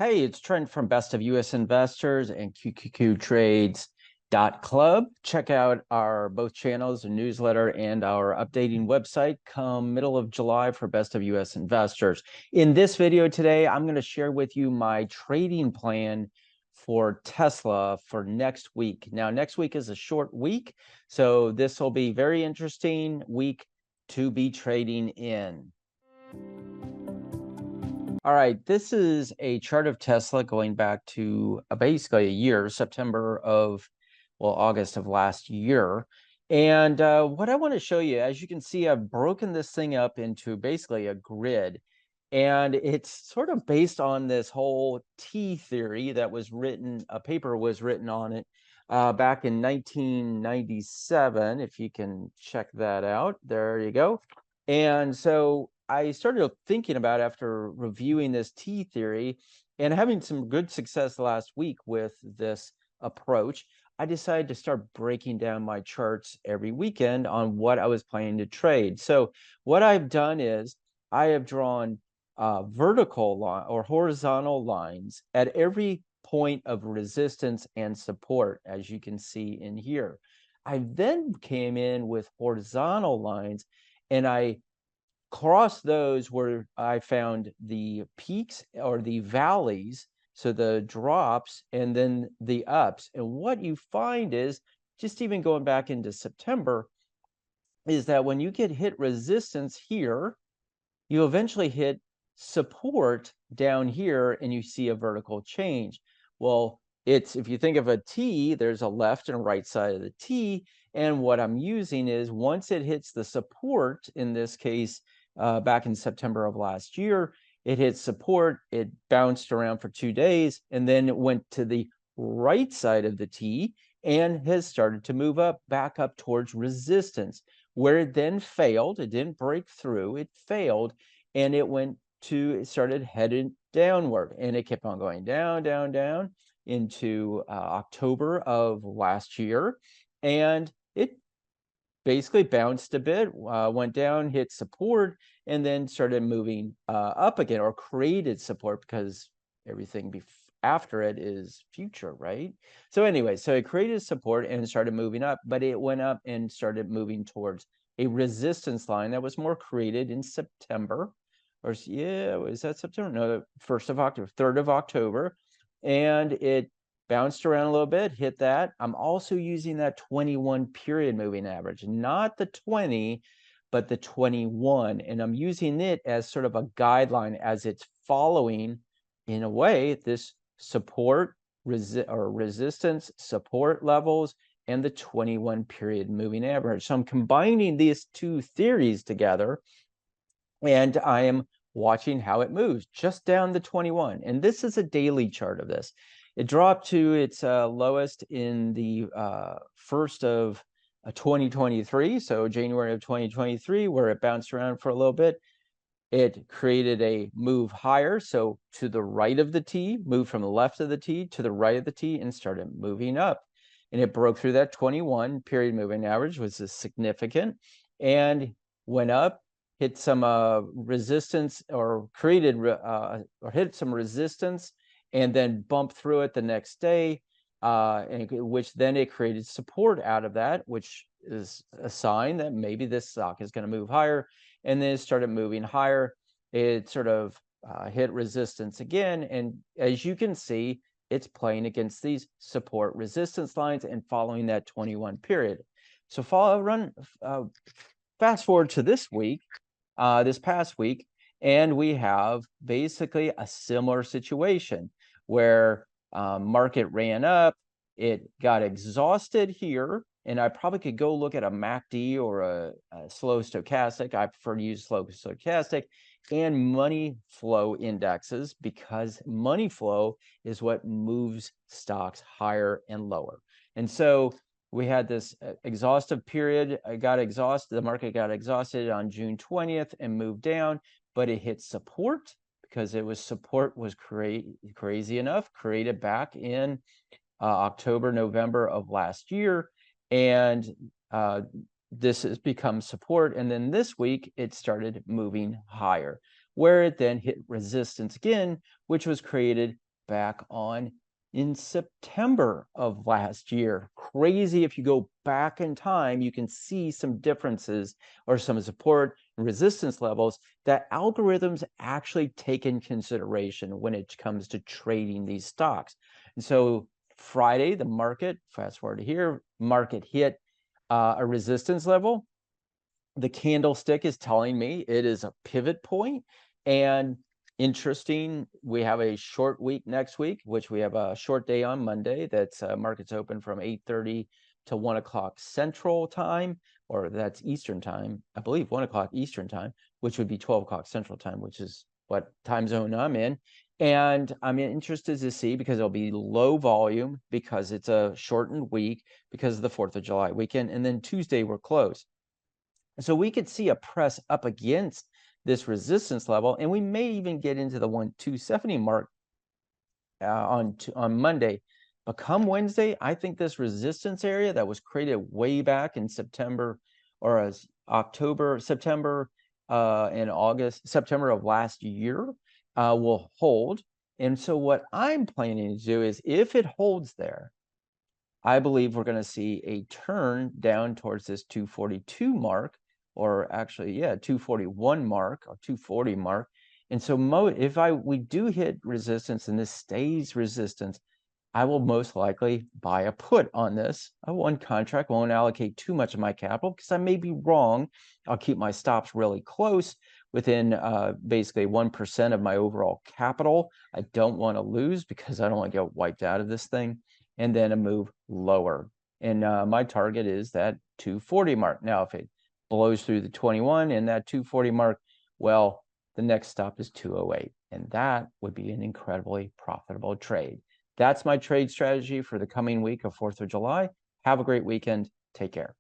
Hey, it's Trent from Best of US Investors and QQQTrades.Club. Check out our both channels, a newsletter, and our updating website come middle of July for Best of US Investors. In this video today, I'm going to share with you my trading plan for Tesla for next week. Now, next week is a short week, so this will be very interesting week to be trading in. All right, this is a chart of Tesla going back to basically a year, August of last year. And what I want to show you, as you can see, I've broken this thing up into basically a grid. And it's sort of based on this whole T theory that was written, a paper was written on it back in 1997, if you can check that out. There you go. And so I started thinking about, after reviewing this T theory and having some good success last week with this approach, I decided to start breaking down my charts every weekend on what I was planning to trade. So what I've done is I have drawn vertical line or horizontal lines at every point of resistance and support, as you can see in here. I then came in with horizontal lines and I crossed those where I found the peaks or the valleys, so the drops, and then the ups. And what you find is, just even going back into September, is that when you get hit resistance here, you eventually hit support down here and you see a vertical change. Well, it's, if you think of a T, there's a left and right side of the T. And what I'm using is, once it hits the support, in this case, back in September of last year, it hit support, it bounced around for 2 days, and then it went to the right side of the T and has started to move up, back up towards resistance, where it then failed. It didn't break through, it failed, and it started heading downward, and it kept on going down, down, down into October of last year. And it basically bounced a bit, went down, hit support, and then started moving up again, or created support, because everything after it is future, right? So anyway, so it created support and started moving up, but it went up and started moving towards a resistance line that was more created in September. Or yeah, was that September? No, the 1st of October, 3rd of October. And it bounced around a little bit, hit that. I'm also using that 21 period moving average, not the 20, but the 21. And I'm using it as sort of a guideline, as it's following, in a way, this support or resistance support levels and the 21 period moving average. So I'm combining these two theories together, and I am watching how it moves just down the 21. And this is a daily chart of this. It dropped to its lowest in the 1st of 2023, so January of 2023, where it bounced around for a little bit. It created a move higher, so to the right of the T, moved from the left of the T to the right of the T, and started moving up. And it broke through that 21 period moving average, which is significant, and went up, hit some resistance, or created or hit some resistance, and then bumped through it the next day, which then it created support out of that, which is a sign that maybe this stock is going to move higher. And then it started moving higher. It sort of hit resistance again, and as you can see, it's playing against these support resistance lines and following that 21 period. So fast forward to this week, this past week, and we have basically a similar situation where market ran up, it got exhausted here, and I probably could go look at a MACD or a slow stochastic. I prefer to use slow stochastic, and money flow indexes, because money flow is what moves stocks higher and lower. And so we had this exhaustive period. The market got exhausted on June 20th and moved down, but it hit support, because support was crazy enough, created back in October, November of last year. And this has become support. And then this week, it started moving higher, where it then hit resistance again, which was created back on in September of last year. Crazy. If you go back in time, you can see some differences or some support and resistance levels that algorithms actually take in consideration when it comes to trading these stocks. And so Friday, the market, fast forward to here, market hit a resistance level. The candlestick is telling me it is a pivot point. And interesting, we have a short week next week, which we have a short day on Monday. That's markets open from 8:30 to 1 o'clock Central Time, or that's Eastern Time, I believe 1 o'clock Eastern Time, which would be 12 o'clock Central Time, which is what time zone I'm in. And I'm interested to see, because it'll be low volume because it's a shortened week because of the 4th of July weekend. And then Tuesday we're closed. So we could see a press up against this resistance level, and we may even get into the 270 mark on Monday. But come Wednesday, I think this resistance area that was created way back in September, or as September and August, September of last year, will hold. And so what I'm planning to do is, if it holds there, I believe we're going to see a turn down towards this 242 mark, or actually, yeah, 241 mark or 240 mark. And so if we do hit resistance and this stays resistance, I will most likely buy a put on this. One contract, won't allocate too much of my capital because I may be wrong. I'll keep my stops really close within basically 1% of my overall capital. I don't want to lose because I don't want to get wiped out of this thing. And then a move lower. And my target is that 240 mark. Now, if it blows through the 21 and that 240 mark, well, the next stop is 208. And that would be an incredibly profitable trade. That's my trade strategy for the coming week of 4th of July. Have a great weekend. Take care.